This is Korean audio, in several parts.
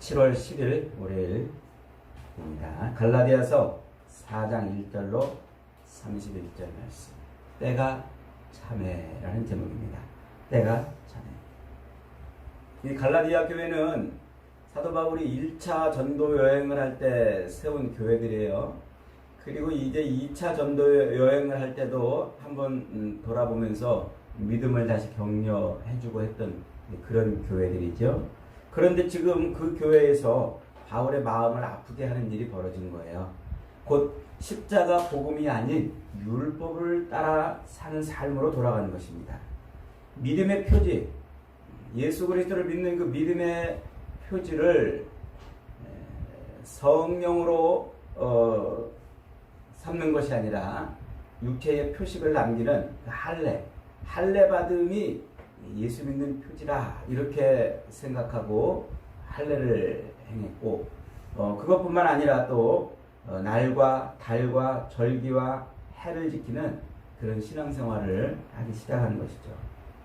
7월 10일 월요일입니다. 갈라디아서 4장 1절로 31절 말씀. 때가 참회라는 제목입니다. 때가 참회. 이 갈라디아 교회는 사도 바울이 1차 전도 여행을 할 때 세운 교회들이에요. 그리고 이제 2차 전도 여행을 할 때도 한번 돌아보면서 믿음을 다시 격려해주고 했던 그런 교회들이죠. 그런데 지금 그 교회에서 바울의 마음을 아프게 하는 일이 벌어진 거예요. 곧 십자가 복음이 아닌 율법을 따라 사는 삶으로 돌아가는 것입니다. 믿음의 표지, 예수 그리스도를 믿는 그 믿음의 표지를 성령으로 삼는 것이 아니라 육체의 표식을 남기는 할례 받음이 예수 믿는 표지라 이렇게 생각하고 할례를 행했고, 그것뿐만 아니라 또 날과 달과 절기와 해를 지키는 그런 신앙생활을 하기 시작하는 것이죠.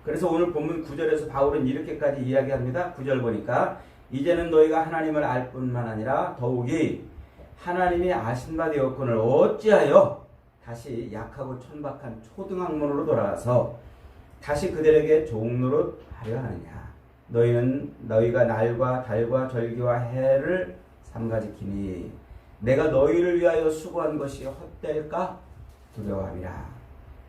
그래서 오늘 본문 9절에서 바울은 이렇게까지 이야기합니다. 9절 보니까 이제는 너희가 하나님을 알 뿐만 아니라 더욱이 하나님이 아신 바 되었거늘 어찌하여 다시 약하고 천박한 초등학문으로 돌아가서 다시 그들에게 종노릇 하려 하느냐. 너희가 날과 달과 절기와 해를 삼가지키니 내가 너희를 위하여 수고한 것이 헛될까 두려워함이라.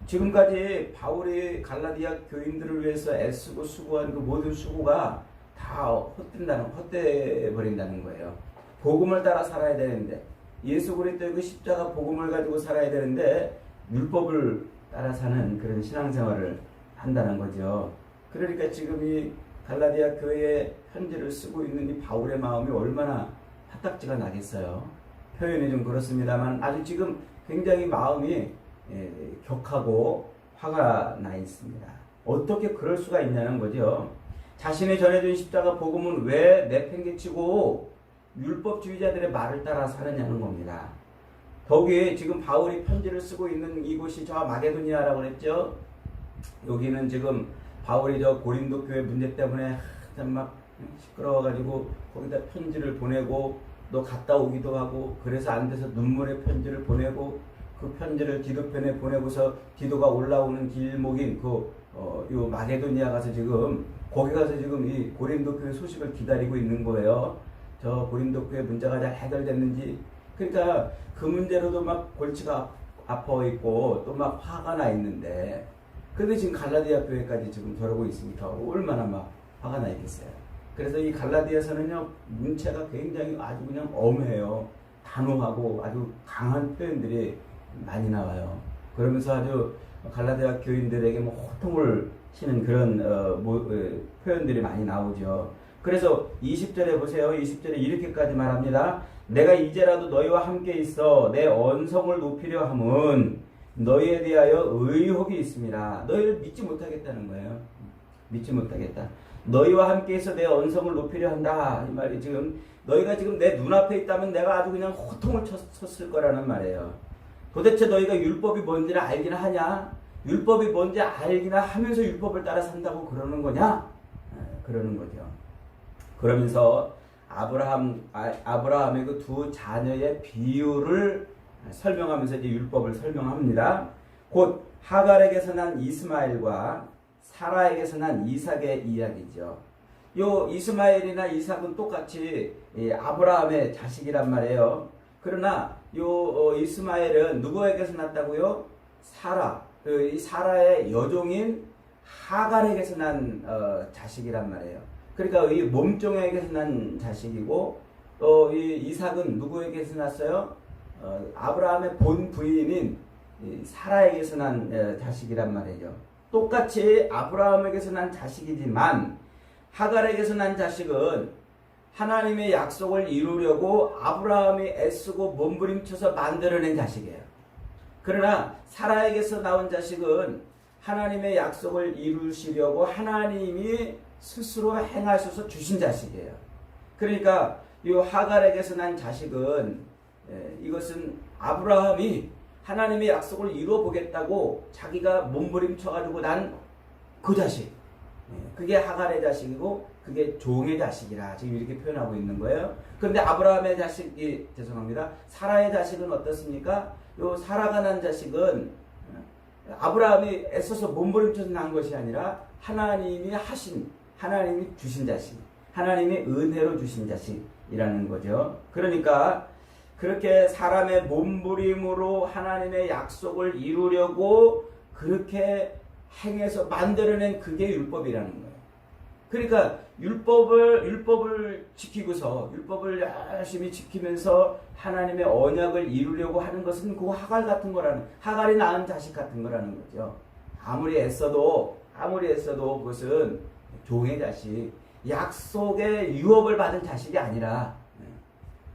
지금까지 바울이 갈라디아 교인들을 위해서 애쓰고 수고한 그 모든 수고가 다 헛되어버린다는 거예요. 복음을 따라 살아야 되는데, 예수 그리스도의 그 십자가 복음을 가지고 살아야 되는데 율법을 따라 사는 그런 신앙생활을 한다는 거죠. 그러니까 지금 이 갈라디아 교회에 편지를 쓰고 있는 이 바울의 마음이 얼마나 화딱지가 나겠어요. 표현이 좀 그렇습니다만 아주 지금 굉장히 마음이 격하고 화가 나 있습니다. 어떻게 그럴 수가 있냐는 거죠. 자신이 전해준 십자가 복음은 왜 내팽개치고 율법주의자들의 말을 따라 사느냐는 겁니다. 더욱이 지금 바울이 편지를 쓰고 있는 이곳이 저 마게도니아라고 그랬죠. 여기는 지금 바울이 저 고린도 교회 문제 때문에 막 시끄러워가지고 거기다 편지를 보내고 너 갔다 오기도 하고, 그래서 안 돼서 눈물의 편지를 보내고, 그 편지를 디도편에 보내고서 디도가 올라오는 길목인 요 마게도니아 가서 지금 거기 가서 지금 이 고린도 교회 소식을 기다리고 있는 거예요. 저 고린도 교회 문제가 잘 해결됐는지. 그러니까 그 문제로도 막 골치가 아파 있고 또 막 화가 나 있는데, 그런데 지금 갈라디아 교회까지 지금 저러고 있으니까 얼마나 막 화가 나 있겠어요. 그래서 이 갈라디아서는요, 문체가 굉장히 아주 그냥 엄해요. 단호하고 아주 강한 표현들이 많이 나와요. 그러면서 아주 갈라디아 교인들에게 뭐 호통을 치는 그런 표현들이 많이 나오죠. 그래서 20절에 보세요. 20절에 이렇게까지 말합니다. 내가 이제라도 너희와 함께 있어 내 언성을 높이려 함은 너희에 대하여 의혹이 있습니다. 너희를 믿지 못하겠다는 거예요. 믿지 못하겠다. 너희와 함께 있어 내 언성을 높이려 한다. 이 말이 지금 너희가 지금 내 눈앞에 있다면 내가 아주 그냥 호통을 쳤을 거라는 말이에요. 도대체 너희가 율법이 뭔지를 알기나 하냐? 율법이 뭔지 알기나 하면서 율법을 따라 산다고 그러는 거냐? 그러는 거죠. 그러면서 아브라함의 그 두 자녀의 비유를 설명하면서 이제 율법을 설명합니다. 곧 하갈에게서 난 이스마엘과 사라에게서 난 이삭의 이야기죠. 요 이스마엘이나 이삭은 똑같이 아브라함의 자식이란 말이에요. 그러나 요 이스마엘은 누구에게서 났다고요? 이 사라의 여종인 하갈에게서 난 자식이란 말이에요. 그러니까 이 몸종에게서 난 자식이고, 또 이 이삭은 누구에게서 났어요? 아브라함의 본 부인인 사라에게서 난 자식이란 말이죠. 똑같이 아브라함에게서 난 자식이지만 하갈에게서 난 자식은 하나님의 약속을 이루려고 아브라함이 애쓰고 몸부림쳐서 만들어낸 자식이에요. 그러나 사라에게서 나온 자식은 하나님의 약속을 이루시려고 하나님이 스스로 행하셔서 주신 자식이에요. 그러니까 이 하갈에게서 난 자식은 이것은 아브라함이 하나님의 약속을 이루어 보겠다고 자기가 몸부림쳐가지고 난 그 자식, 그게 하갈의 자식이고 그게 종의 자식이라 지금 이렇게 표현하고 있는 거예요. 그런데 아브라함의 자식이 사라의 자식은 어떻습니까? 요 사라가 난 자식은 아브라함이 애써서 몸부림쳐서 난 것이 아니라 하나님이 주신 자식, 하나님이 은혜로 주신 자식이라는 거죠. 그러니까 그렇게 사람의 몸부림으로 하나님의 약속을 이루려고 그렇게 행해서 만들어낸 그게 율법이라는 거예요. 그러니까 율법을 지키고서 율법을 열심히 지키면서 하나님의 언약을 이루려고 하는 것은 그 하갈이 낳은 자식 같은 거라는 거죠. 아무리 애써도 그것은 종의 자식, 약속의 유업을 받은 자식이 아니라,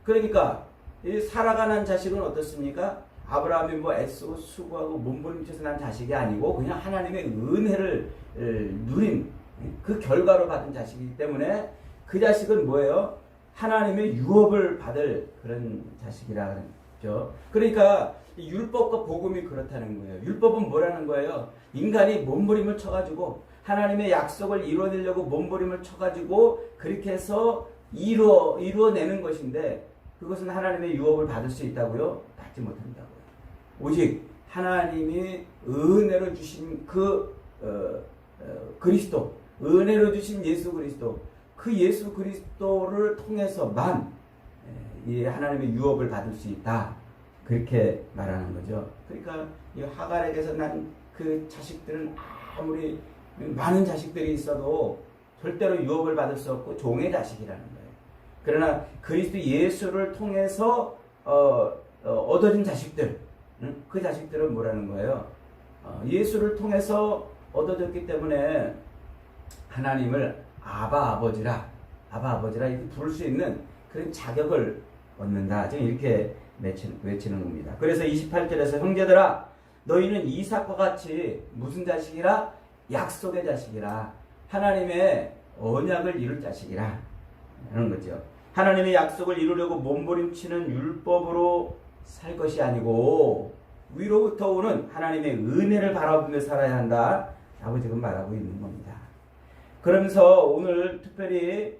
그러니까 이 사라가 난 자식은 어떻습니까? 아브라함이 애쓰고 수고하고 몸부림쳐서 난 자식이 아니고 그냥 하나님의 은혜를 누린 그 결과로 받은 자식이기 때문에 그 자식은 뭐예요? 하나님의 유업을 받을 그런 자식이라는 거죠. 그러니까 이 율법과 복음이 그렇다는 거예요. 율법은 뭐라는 거예요? 인간이 몸부림을 쳐가지고 하나님의 약속을 이루어내려고 몸부림을 쳐가지고 그렇게 해서 이루어내는 것인데 그것은 하나님의 유업을 받을 수 있다고요? 받지 못한다고요. 오직 하나님이 은혜로 주신 그리스도, 은혜로 주신 예수 그리스도, 그 예수 그리스도를 통해서만 이 하나님의 유업을 받을 수 있다. 그렇게 말하는 거죠. 그러니까 이 하갈에게서 난 그 자식들은 아무리 많은 자식들이 있어도 절대로 유업을 받을 수 없고 종의 자식이라는 거예요. 그러나 그리스도 예수를 통해서 얻어진 자식들, 그 자식들은 뭐라는 거예요? 예수를 통해서 얻어졌기 때문에 하나님을 아버지라 이렇게 부를 수 있는 그런 자격을 얻는다. 지금 이렇게 외치는 겁니다. 그래서 28절에서 형제들아 너희는 이삭과 같이 무슨 자식이라? 약속의 자식이라. 하나님의 언약을 이룰 자식이라. 하는 거죠. 하나님의 약속을 이루려고 몸부림치는 율법으로 살 것이 아니고 위로부터 오는 하나님의 은혜를 바라보며 살아야 한다. 라고 지금 말하고 있는 겁니다. 그러면서 오늘 특별히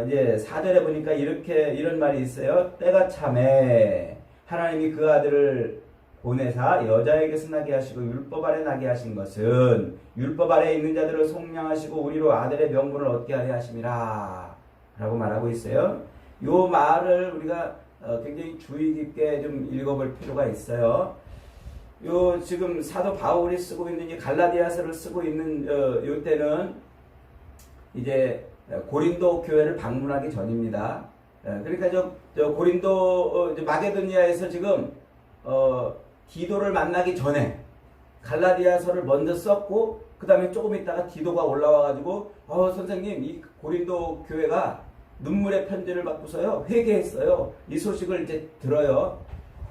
이제 4절에 보니까 이런 말이 있어요. 때가 참에 하나님이 그 아들을 보내사 여자에게서 나게 하시고 율법 아래 나게 하신 것은 율법 아래 있는 자들을 속량하시고 우리로 아들의 명분을 얻게 하려 하심이라 라고 말하고 있어요. 요 말을 우리가 굉장히 주의 깊게 좀 읽어볼 필요가 있어요. 요 지금 사도 바울이 쓰고 있는 이 갈라디아서를 쓰고 있는 요 때는 이제 고린도 교회를 방문하기 전입니다. 그러니까 저 고린도 마게도니아에서 지금 디도를 만나기 전에 갈라디아서를 먼저 썼고 그 다음에 조금 있다가 디도가 올라와가지고 선생님 이 고린도 교회가 눈물의 편지를 받고서요 회개했어요. 이 소식을 이제 들어요.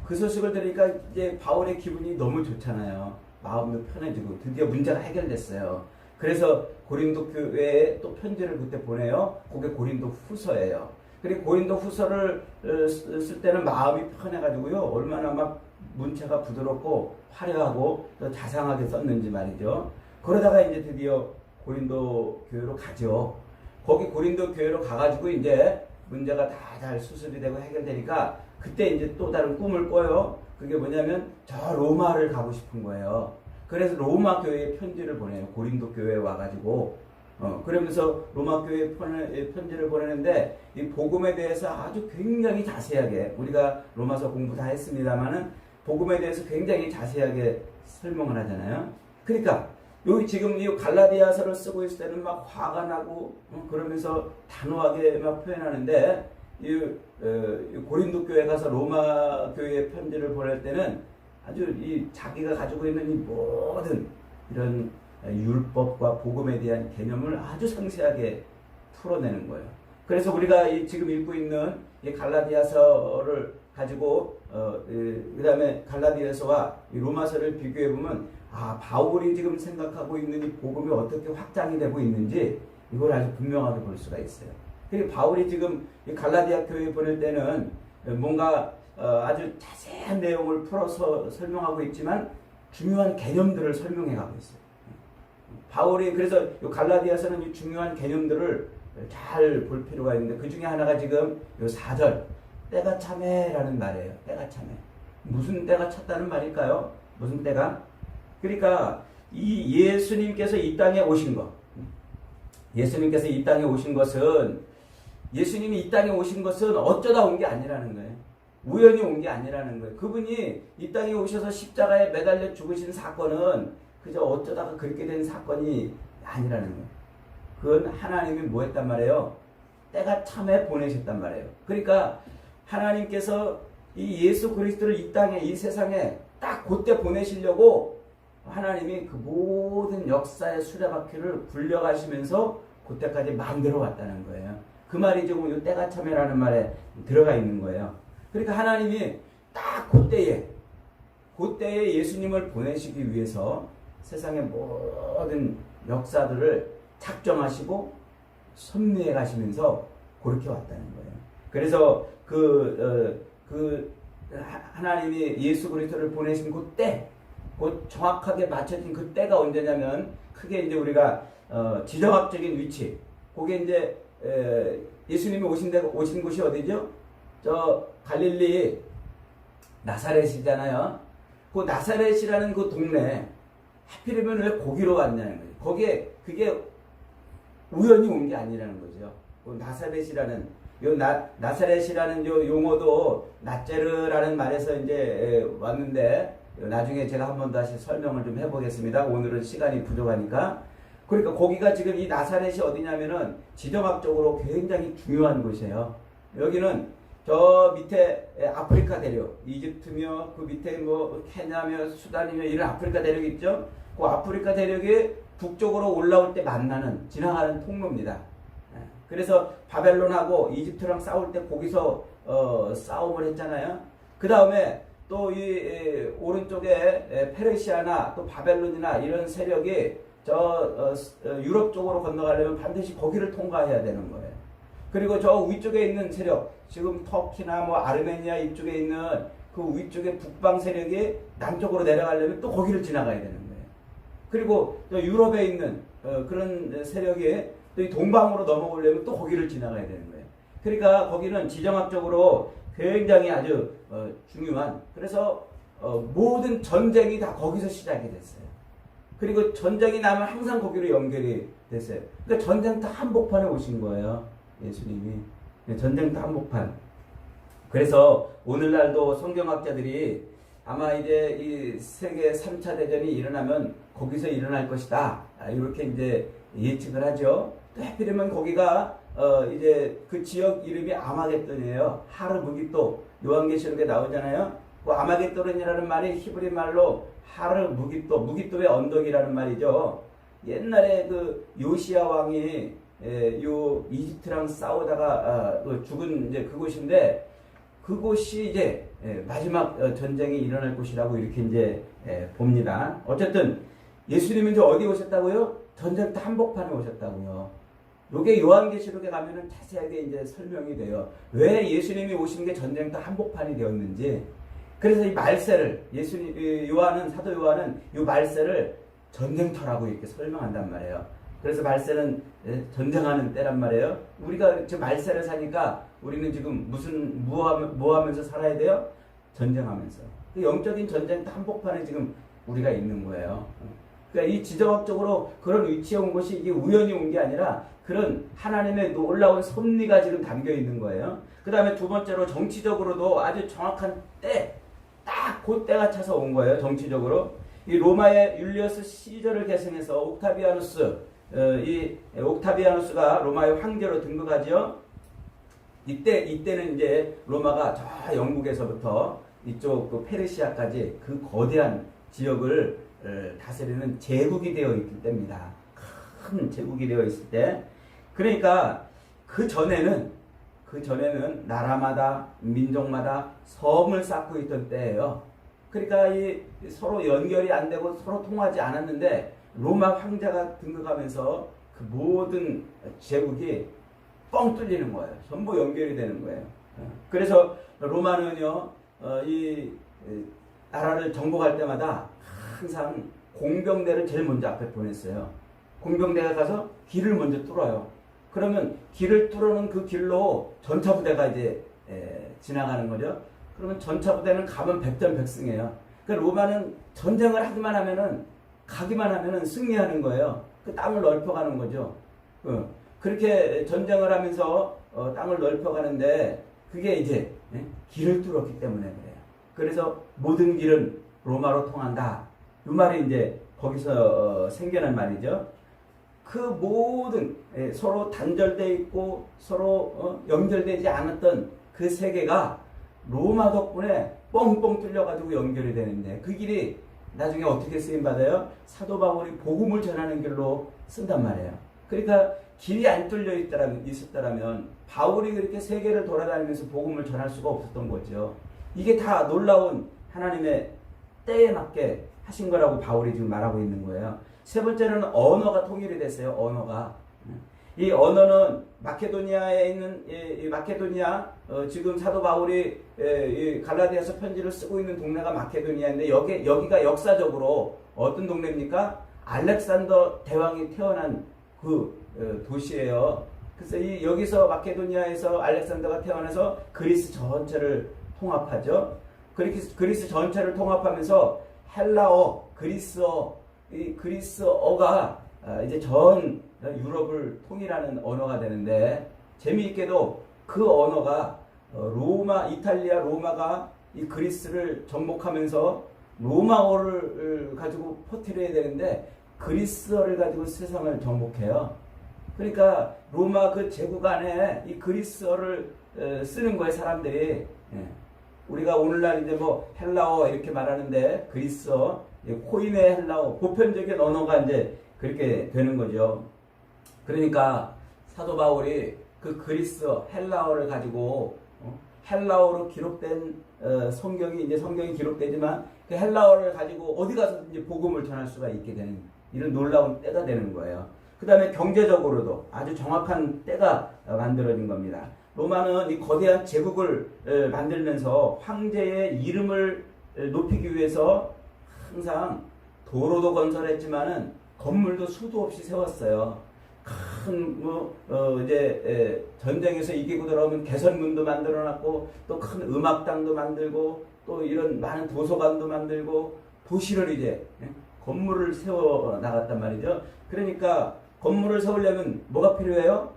그 소식을 들으니까 이제 바울의 기분이 너무 좋잖아요. 마음도 편해지고 드디어 문제가 해결됐어요. 그래서 고린도 교회에 또 편지를 그때 보내요. 그게 고린도 후서예요. 그리고 고린도 후서를 쓸 때는 마음이 편해가지고요. 얼마나 막 문체가 부드럽고 화려하고 또 자상하게 썼는지 말이죠. 그러다가 이제 드디어 고린도 교회로 가죠. 거기 고린도 교회로 가가지고 이제 문제가 다 잘 수습이 되고 해결되니까 그때 이제 또 다른 꿈을 꿔요. 그게 뭐냐면 저 로마를 가고 싶은 거예요. 그래서 로마 교회에 편지를 보내요. 고린도 교회에 와가지고 그러면서 로마 교회에 편지를 보내는데 이 복음에 대해서 아주 굉장히 자세하게 우리가 로마서 공부 다 했습니다만은 복음에 대해서 굉장히 자세하게 설명을 하잖아요. 그러니까 여기 지금 이 갈라디아서를 쓰고 있을 때는 막 화가 나고 그러면서 단호하게 막 표현하는데 이 고린도 교회 가서 로마 교회에 편지를 보낼 때는 아주 이 자기가 가지고 있는 이 모든 이런 율법과 복음에 대한 개념을 아주 상세하게 풀어내는 거예요. 그래서 우리가 지금 읽고 있는 이 갈라디아서를 가지고 그 다음에 갈라디아서와 이 로마서를 비교해 보면 바울이 지금 생각하고 있는 이 복음이 어떻게 확장이 되고 있는지 이걸 아주 분명하게 볼 수가 있어요. 그리고 바울이 지금 이 갈라디아 교회에 보낼 때는 뭔가 아주 자세한 내용을 풀어서 설명하고 있지만 중요한 개념들을 설명해 가고 있어요. 바울이 그래서 요 갈라디아서는 이 중요한 개념들을 잘 볼 필요가 있는데 그 중에 하나가 지금 요 4절 때가 참해라는 말이에요. 때가 참해. 무슨 때가 찼다는 말일까요? 무슨 때가? 그러니까 이 예수님께서 이 땅에 오신 것, 예수님께서 이 땅에 오신 것은 예수님이 이 땅에 오신 것은 어쩌다 온 게 아니라는 거예요. 우연히 온 게 아니라는 거예요. 그분이 이 땅에 오셔서 십자가에 매달려 죽으신 사건은 그저 어쩌다가 그렇게 된 사건이 아니라는 거예요. 그건 하나님이 뭐 했단 말이에요? 때가 참에 보내셨단 말이에요. 그러니까 하나님께서 이 예수 그리스도를 이 땅에, 이 세상에 딱 그때 보내시려고 하나님이 그 모든 역사의 수레바퀴를 굴려가시면서 그때까지 만들어 왔다는 거예요. 그 말이 지금 이 때가 참에라는 말에 들어가 있는 거예요. 그러니까 하나님이 딱 그때에 예수님을 보내시기 위해서 세상의 모든 역사들을 작정하시고 섭리해 가시면서 그렇게 왔다는 거예요. 그래서 하나님이 예수 그리스도를 보내신 그때, 그 정확하게 맞춰진 그 때가 언제냐면 크게 이제 우리가 지정학적인 위치, 그게 이제 예수님이 오신 곳이 어디죠? 저 갈릴리 나사렛이잖아요. 그 나사렛이라는 그 동네 하필이면 왜 거기로 왔냐는 거예요. 그게 우연히 온 게 아니라는 거죠. 그 나사렛이라는 나사렛이라는 요 용어도 나제르라는 말에서 이제 왔는데 나중에 제가 한번 다시 설명을 좀 해보겠습니다. 오늘은 시간이 부족하니까. 그러니까 거기가 지금 이 나사렛이 어디냐면은 지정학적으로 굉장히 중요한 곳이에요. 여기는 저 밑에 아프리카 대륙, 이집트며 그 밑에 뭐 케냐며 수단이며 이런 아프리카 대륙 있죠? 그 아프리카 대륙이 북쪽으로 올라올 때 만나는 지나가는 통로입니다. 그래서 바벨론하고 이집트랑 싸울 때 거기서 싸움을 했잖아요. 그 다음에 또 이 오른쪽에 페르시아나 또 바벨론이나 이런 세력이 유럽 쪽으로 건너가려면 반드시 거기를 통과해야 되는 거예요. 그리고 저 위쪽에 있는 세력, 지금 터키나 뭐 아르메니아 이쪽에 있는 그 위쪽에 북방 세력이 남쪽으로 내려가려면 또 거기를 지나가야 되는 거예요. 그리고 또 유럽에 있는 그런 세력이 또 이 동방으로 넘어오려면 또 거기를 지나가야 되는 거예요. 그러니까 거기는 지정학적으로 굉장히 아주 중요한, 그래서 모든 전쟁이 다 거기서 시작이 됐어요. 그리고 전쟁이 나면 항상 거기로 연결이 됐어요. 그러니까 전쟁터 한복판에 오신 거예요. 예수님이. 전쟁터 한복판. 그래서 오늘날도 성경학자들이 아마 이제 이 세계 3차 대전이 일어나면 거기서 일어날 것이다, 이렇게 이제 예측을 하죠. 또 하필이면 거기가 이제 그 지역 이름이 아마겟돈이에요. 하르무깃도 요한계시록에 나오잖아요. 그 아마겟돈이라는 말이 히브리 말로 하르무깃도, 무깃도의 언덕이라는 말이죠. 옛날에 그 요시야 왕이 요 이집트랑 싸우다가 죽은 이제 그곳인데, 그곳이 이제 마지막 전쟁이 일어날 곳이라고 이렇게 이제 봅니다. 어쨌든 예수님은 이제 어디 오셨다고요? 전쟁터 한복판에 오셨다고요. 요게 요한계시록에 가면은 자세하게 이제 설명이 돼요. 왜 예수님이 오신 게 전쟁터 한복판이 되었는지. 그래서 이 말세를 사도 요한은 이 말세를 전쟁터라고 이렇게 설명한단 말이에요. 그래서 말세는 전쟁하는 때란 말이에요. 우리가 지금 말세를 사니까 우리는 지금 뭐 하면서 살아야 돼요? 전쟁하면서. 영적인 전쟁터 한복판에 지금 우리가 있는 거예요. 그러니까 이 지정학적으로 그런 위치에 온 것이 이게 우연히 온 게 아니라 그런 하나님의 놀라운 섭리가 지금 담겨 있는 거예요. 그 다음에 두 번째로 정치적으로도 아주 정확한 때, 딱 그 때가 차서 온 거예요. 정치적으로. 이 로마의 율리어스 시저를 계승해서 옥타비아누스가 로마의 황제로 등극하죠. 이때는 이제 로마가 저 영국에서부터 이쪽 그 페르시아까지 그 거대한 지역을 다스리는 제국이 되어 있을 때입니다. 큰 제국이 되어 있을 때. 그러니까 그 전에는 나라마다 민족마다 섬을 쌓고 있던 때예요. 그러니까 이 서로 연결이 안 되고 서로 통하지 않았는데 로마 황제가 등극하면서 그 모든 제국이 뻥 뚫리는 거예요. 전부 연결이 되는 거예요. 그래서 로마는요, 이 나라를 정복할 때마다 항상 공병대를 제일 먼저 앞에 보냈어요. 공병대가 가서 길을 먼저 뚫어요. 그러면 길을 뚫어놓은 그 길로 전차 부대가 이제 지나가는 거죠. 그러면 전차 부대는 가면 백전백승이에요. 그러니까 로마는 전쟁을 가기만 하면은 승리하는 거예요. 그 땅을 넓혀가는 거죠. 그렇게 전쟁을 하면서 땅을 넓혀가는데 그게 이제 길을 뚫었기 때문에 그래요. 그래서 모든 길은 로마로 통한다. 이 말이 이제 거기서 생겨난 말이죠. 그 모든 서로 단절되어 있고 서로 연결되지 않았던 그 세계가 로마 덕분에 뻥뻥 뚫려가지고 연결이 되는데 그 길이 나중에 어떻게 쓰임받아요? 사도 바울이 복음을 전하는 길로 쓴단 말이에요. 그러니까 길이 안 뚫려 있었다면 바울이 그렇게 세계를 돌아다니면서 복음을 전할 수가 없었던 거죠. 이게 다 놀라운 하나님의 때에 맞게 하신 거라고 바울이 지금 말하고 있는 거예요. 세 번째는 언어가 통일이 됐어요. 언어가. 이 언어는 마케도니아에 있는 이 마케도니아 지금 사도 바울이 이 갈라디아서 편지를 쓰고 있는 동네가 마케도니아인데 여기가 역사적으로 어떤 동네입니까? 알렉산더 대왕이 태어난 그 도시예요. 그래서 여기서 마케도니아에서 알렉산더가 태어나서 그리스 전체를 통합하죠. 그리스 전체를 통합하면서 헬라어, 그리스어, 이 그리스어가 이제 전 유럽을 통일하는 언어가 되는데 재미있게도 그 언어가 이탈리아 로마가 이 그리스를 정복하면서 로마어를 가지고 퍼뜨려야 되는데 그리스어를 가지고 세상을 정복해요. 그러니까 로마 그 제국 안에 이 그리스어를 쓰는 거예요, 사람들이. 우리가 오늘날 이제 뭐 헬라어 이렇게 말하는데 그리스어, 코인의 헬라어, 보편적인 언어가 이제 그렇게 되는 거죠. 그러니까 사도 바울이 그 그리스어, 헬라어를 가지고 헬라어로 기록된 성경이 기록되지만 그 헬라어를 가지고 어디 가서든지 복음을 전할 수가 있게 되는 이런 놀라운 때가 되는 거예요. 그 다음에 경제적으로도 아주 정확한 때가 만들어진 겁니다. 로마는 이 거대한 제국을 만들면서 황제의 이름을 높이기 위해서 항상 도로도 건설했지만은 건물도 수도 없이 세웠어요. 큰 전쟁에서 이기고 돌아오면 개선문도 만들어놨고 또 큰 음악당도 만들고 또 이런 많은 도서관도 만들고 도시를 이제 건물을 세워 나갔단 말이죠. 그러니까 건물을 세우려면 뭐가 필요해요?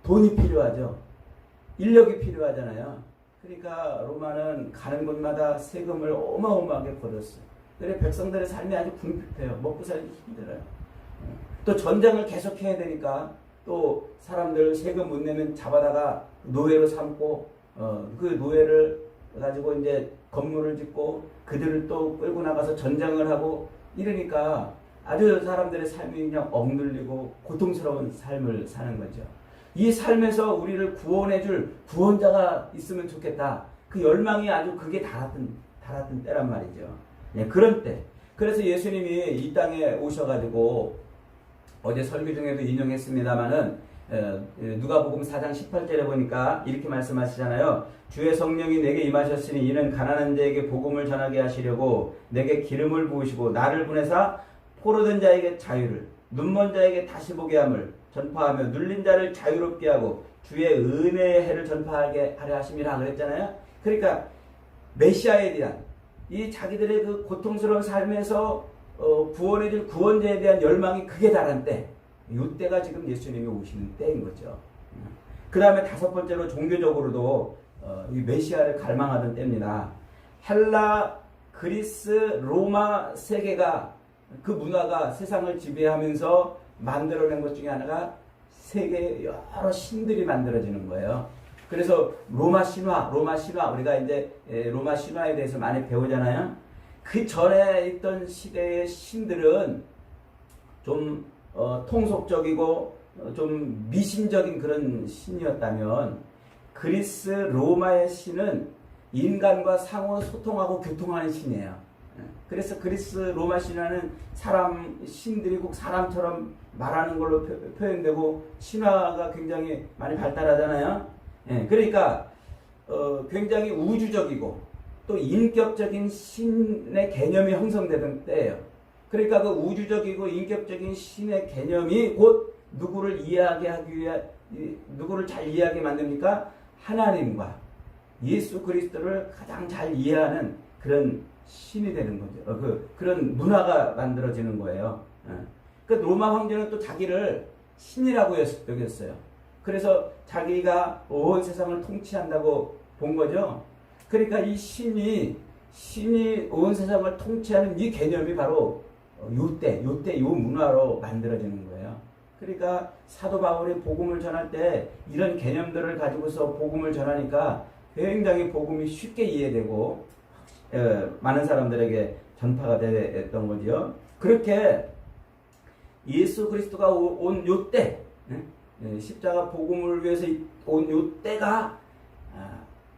돈이 필요하죠. 인력이 필요하잖아요. 그러니까 로마는 가는 곳마다 세금을 어마어마하게 걷었어요. 그래서 백성들의 삶이 아주 궁핍해요. 먹고 살기 힘들어요. 또 전쟁을 계속해야 되니까 또 사람들 세금 못 내면 잡아다가 노예로 삼고 그 노예를 가지고 이제 건물을 짓고 그들을 또 끌고 나가서 전쟁을 하고 이러니까 아주 사람들의 삶이 그냥 억눌리고 고통스러운 삶을 사는 거죠. 이 삶에서 우리를 구원해줄 구원자가 있으면 좋겠다. 그 열망이 아주 극에 달았던 때란 말이죠. 그런 때. 그래서 예수님이 이 땅에 오셔가지고 어제 설교 중에도 인용했습니다마는 누가복음 4장 18절에 보니까 이렇게 말씀하시잖아요. 주의 성령이 내게 임하셨으니 이는 가난한 자에게 복음을 전하게 하시려고 내게 기름을 부으시고 나를 보내사 포로된 자에게 자유를 눈먼 자에게 다시 보게 함을 전파하며 눌린 자를 자유롭게 하고 주의 은혜의 해를 전파하게 하려 하심이라 그랬잖아요. 그러니까 메시아에 대한 이 자기들의 그 고통스러운 삶에서 구원해줄 구원자에 대한 열망이 극에 달한 때, 이때가 지금 예수님이 오시는 때인 거죠. 그 다음에 다섯 번째로 종교적으로도 이 메시아를 갈망하던 때입니다. 헬라, 그리스, 로마 세계가 그 문화가 세상을 지배하면서 만들어낸 것 중에 하나가 세계 여러 신들이 만들어지는 거예요. 그래서 로마 신화 우리가 이제 로마 신화에 대해서 많이 배우잖아요. 그 전에 있던 시대의 신들은 좀 통속적이고 좀 미신적인 그런 신이었다면 그리스 로마의 신은 인간과 상호 소통하고 교통하는 신이에요. 그래서 그리스 로마 신화는 신들이 꼭 사람처럼 말하는 걸로 표현되고 신화가 굉장히 많이 발달하잖아요. 그러니까 굉장히 우주적이고 또 인격적인 신의 개념이 형성되던 때예요. 그러니까 그 우주적이고 인격적인 신의 개념이 곧 누구를 이해하게 하기 위해 누구를 잘 이해하게 만듭니까? 하나님과 예수 그리스도를 가장 잘 이해하는 그런 신이 되는 거죠. 그런 문화가 만들어지는 거예요. 그 로마 황제는 또 자기를 신이라고 여겼어요. 그래서 자기가 온 세상을 통치한다고 본 거죠. 그러니까 이 신이 온 세상을 통치하는 이 개념이 바로 요때 요 문화로 만들어지는 거예요. 그러니까 사도 바울이 복음을 전할 때 이런 개념들을 가지고서 복음을 전하니까 굉장히 복음이 쉽게 이해되고 많은 사람들에게 전파가 됐던 거죠. 그렇게 예수 그리스도가 온 요때, 십자가 복음을 위해서 온 요때가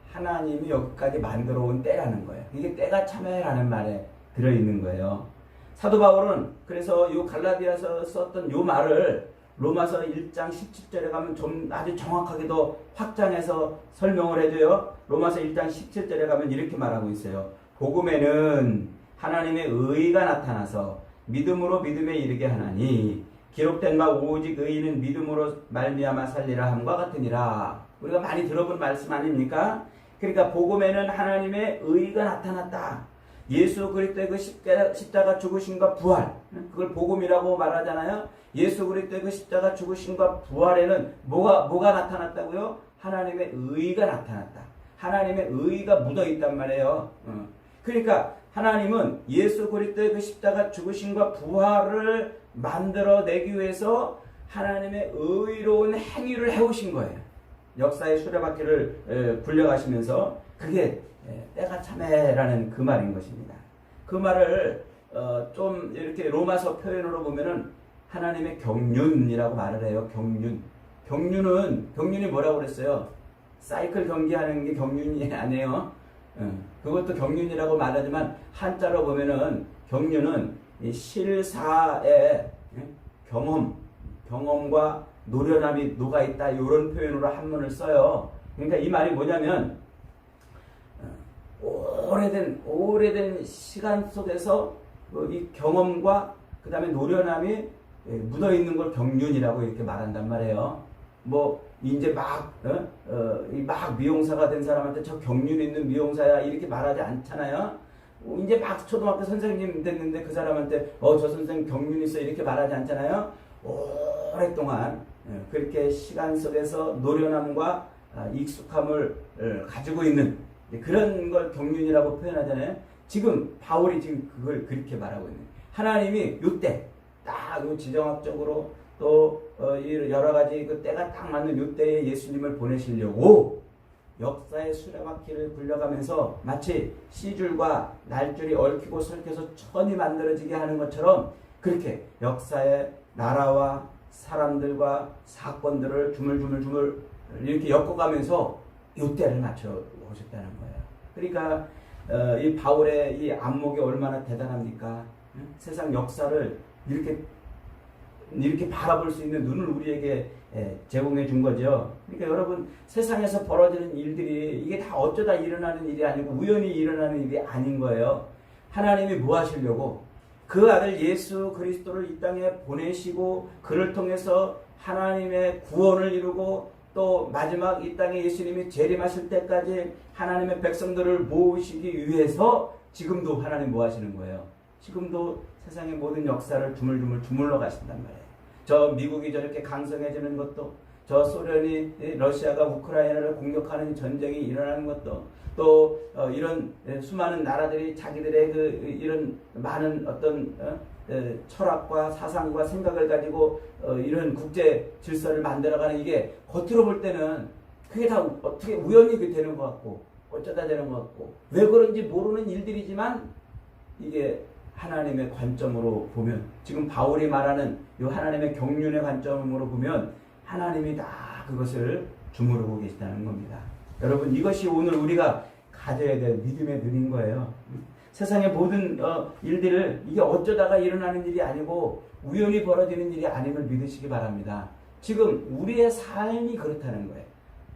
하나님이 여기까지 만들어 온 때라는 거예요. 이게 때가 참여라는 말에 들어있는 거예요. 사도 바울은 그래서 요 갈라디아서 썼던 요 말을 로마서 1장 17절에 가면 좀 아주 정확하게 더 확장해서 설명을 해줘요. 로마서 1장 17절에 가면 이렇게 말하고 있어요. 복음에는 하나님의 의가 나타나서 믿음으로 믿음에 이르게 하나니 기록된 바 오직 의인은 믿음으로 말미암아 살리라 함과 같으니라. 우리가 많이 들어본 말씀 아닙니까? 그러니까 복음에는 하나님의 의가 나타났다. 예수 그리스도의 그 십자가 죽으심과 부활, 그걸 복음이라고 말하잖아요. 예수 그리스도의 그 십자가 죽으심과 부활에는 뭐가 나타났다고요? 하나님의 의가 나타났다. 하나님의 의가 묻어 있단 말이에요. 그러니까 하나님은 예수 그리스도의 그 십자가 죽으심과 부활을 만들어내기 위해서 하나님의 의로운 행위를 해오신 거예요. 역사의 수레바퀴를 굴려가시면서 그게 때가 참해라는 그 말인 것입니다. 그 말을 좀 이렇게 로마서 표현으로 보면은 하나님의 경륜이라고 말을 해요. 경륜이 뭐라고 그랬어요? 사이클 경기하는 게 경륜이 아니에요. 그것도 경륜이라고 말하지만 한자로 보면은 경륜은 실사의 경험과 노련함이 녹아있다 이런 표현으로 한문을 써요. 그러니까 이 말이 뭐냐면 오래된 시간 속에서 이 경험과 그 다음에 노련함이 묻어있는 걸 경륜이라고 이렇게 말한단 말이에요. 뭐 이제 막 미용사가 된 사람한테 저 경륜 있는 미용사야 이렇게 말하지 않잖아요. 이제 막 초등학교 선생님 됐는데 그 사람한테 저 선생님 경륜 있어 이렇게 말하지 않잖아요. 오랫동안 그렇게 시간 속에서 노련함과 익숙함을 가지고 있는 그런 걸 경륜이라고 표현하잖아요. 지금 바울이 지금 그걸 그렇게 말하고 있는 하나님이 요때 딱 지정학적으로 또 여러 가지 그 때가 딱 맞는 요때에 예수님을 보내시려고 역사의 수레바퀴를 굴려가면서 마치 시줄과 날줄이 얽히고 설켜서 천이 만들어지게 하는 것처럼 그렇게 역사의 나라와 사람들과 사건들을 주물주물 이렇게 엮어가면서 요때를 맞춰 오셨다는 거예요. 그러니까 이 바울의 이 안목이 얼마나 대단합니까? 세상 역사를 이렇게 바라볼 수 있는 눈을 우리에게 제공해 준 거죠. 그러니까 여러분 세상에서 벌어지는 일들이 이게 다 어쩌다 일어나는 일이 아니고 우연히 일어나는 일이 아닌 거예요. 하나님이 뭐 하시려고 그 아들 예수 그리스도를 이 땅에 보내시고 그를 통해서 하나님의 구원을 이루고 또 마지막 이 땅에 예수님이 재림하실 때까지 하나님의 백성들을 모으시기 위해서 지금도 하나님 뭐 하시는 거예요? 지금도 세상의 모든 역사를 주물러 가신단 말이에요. 저 미국이 저렇게 강성해지는 것도, 저 소련이 러시아가 우크라이나를 공격하는 전쟁이 일어나는 것도, 또 이런 수많은 나라들이 자기들의 이런 많은 어떤 철학과 사상과 생각을 가지고 이런 국제 질서를 만들어가는 이게 겉으로 볼 때는 그게 다 어떻게 우연히 되는 것 같고 어쩌다 되는 것 같고 왜 그런지 모르는 일들이지만 이게 하나님의 관점으로 보면 지금 바울이 말하는 이 하나님의 경륜의 관점으로 보면 하나님이 다 그것을 주무르고 계시다는 겁니다. 여러분 이것이 오늘 우리가 가져야 될 믿음의 눈인 거예요. 세상의 모든 일들을 이게 어쩌다가 일어나는 일이 아니고 우연히 벌어지는 일이 아님을 믿으시기 바랍니다. 지금 우리의 삶이 그렇다는 거예요.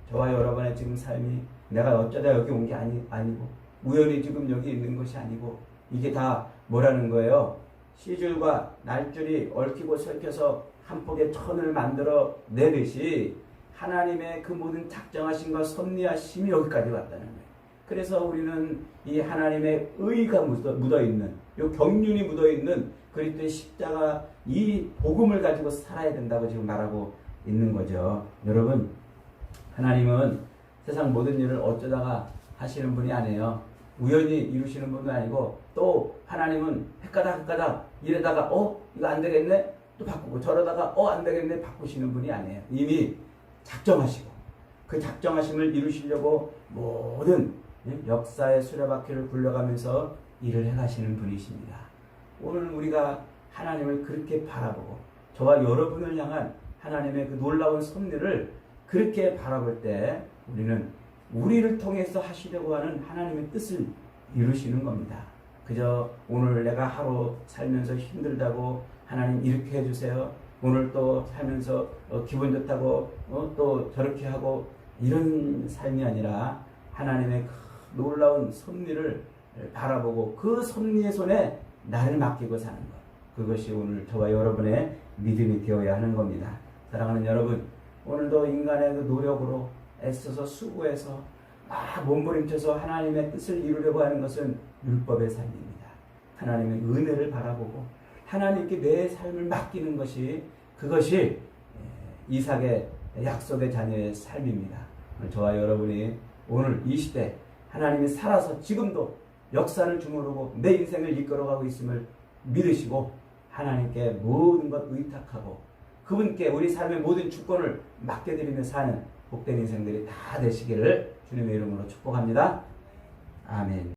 저와 여러분의 지금 삶이 내가 어쩌다 여기 온 게 아니고 우연히 지금 여기 있는 것이 아니고 이게 다 뭐라는 거예요? 시줄과 날줄이 얽히고 설켜서 한 폭의 천을 만들어 내듯이 하나님의 그 모든 작정하심과 섭리하심이 여기까지 왔다는 거예요. 그래서 우리는 이 하나님의 의가 묻어있는, 이 경륜이 묻어있는 그리스도의 십자가 이 복음을 가지고 살아야 된다고 지금 말하고 있는 거죠. 여러분, 하나님은 세상 모든 일을 어쩌다가 하시는 분이 아니에요. 우연히 이루시는 분도 아니고, 또 하나님은 헷가닥 이러다가 이거 안 되겠네? 또 바꾸고, 저러다가 안 되겠네? 바꾸시는 분이 아니에요. 이미 작정하시고 그 작정하심을 이루시려고 모든 역사의 수레바퀴를 굴려가면서 일을 해가시는 분이십니다. 오늘 우리가 하나님을 그렇게 바라보고 저와 여러분을 향한 하나님의 그 놀라운 섭리를 그렇게 바라볼 때 우리는 우리를 통해서 하시려고 하는 하나님의 뜻을 이루시는 겁니다. 그저 오늘 내가 하루 살면서 힘들다고 하나님 이렇게 해주세요. 오늘 또 살면서 기분 좋다고 또 저렇게 하고 이런 삶이 아니라 하나님의 그 놀라운 섭리를 바라보고 그 섭리의 손에 나를 맡기고 사는 것. 그것이 오늘 저와 여러분의 믿음이 되어야 하는 겁니다. 사랑하는 여러분, 오늘도 인간의 그 노력으로 애써서 수고해서 몸부림쳐서 하나님의 뜻을 이루려고 하는 것은 율법의 삶입니다. 하나님의 은혜를 바라보고 하나님께 내 삶을 맡기는 것이, 그것이 이삭의 약속의 자녀의 삶입니다. 저와 여러분이 오늘 이 시대 하나님이 살아서 지금도 역사를 주무르고 내 인생을 이끌어가고 있음을 믿으시고 하나님께 모든 것 의탁하고 그분께 우리 삶의 모든 주권을 맡겨드리며 사는 복된 인생들이 다 되시기를 주님의 이름으로 축복합니다. 아멘.